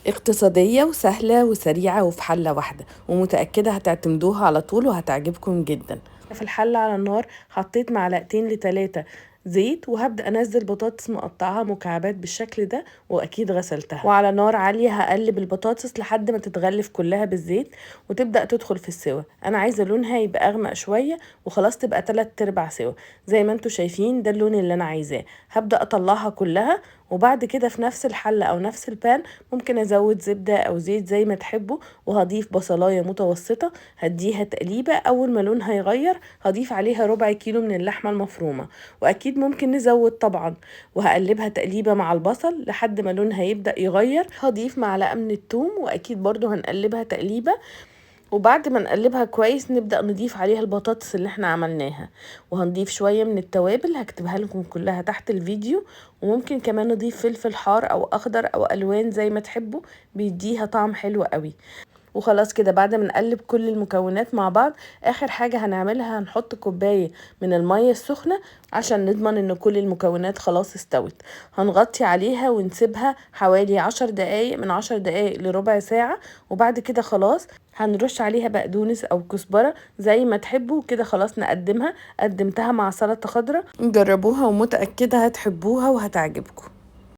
اقتصادية وسهلة وسريعة وفي حلة واحدة، ومتأكدة هتعتمدوها على طول وهتعجبكم جدا. في الحلة على النار حطيت معلقتين ل3 زيت، وهبدأ انزل بطاطس مقطعها مكعبات بالشكل ده، واكيد غسلتها. وعلى نار عالية هقلب البطاطس لحد ما تتغلف كلها بالزيت وتبدأ تدخل في السوا. انا عايزة لونها يبقى اغمق شوية وخلاص تبقى 3/4 سوا زي ما انتوا شايفين، ده اللون اللي انا عايزاه. هبدأ اطلعها كلها، وبعد كده في نفس الحلة او نفس البان ممكن ازود زبدة او زيت زي ما تحبوا، وهضيف بصلاية متوسطة هديها تقليبة. اول ما لونها يغير هضيف عليها ربع كيلو من اللحمة المفرومة، واكيد ممكن نزود طبعا. وهقلبها تقليبة مع البصل لحد ما لونها يبدأ يغير. هضيف معلقة من الثوم، واكيد برضو هنقلبها تقليبة. وبعد ما نقلبها كويس نبدأ نضيف عليها البطاطس اللي احنا عملناها، وهنضيف شوية من التوابل هكتبها لكم كلها تحت الفيديو. وممكن كمان نضيف فلفل حار او اخضر او الوان زي ما تحبوا، بيديها طعم حلو قوي. وخلاص كده بعد ما نقلب كل المكونات مع بعض، اخر حاجة هنعملها هنحط كوباية من المية السخنة عشان نضمن ان كل المكونات خلاص استوت. هنغطي عليها ونسيبها حوالي 10 دقايق، من 10 دقايق لربع ساعة. وبعد كده خلاص هنرش عليها بقدونس او كزبرة زي ما تحبوا كده. خلاص نقدمها، قدمتها مع سلطة خضراء. جربوها ومتأكدة هتحبوها وهتعجبكم.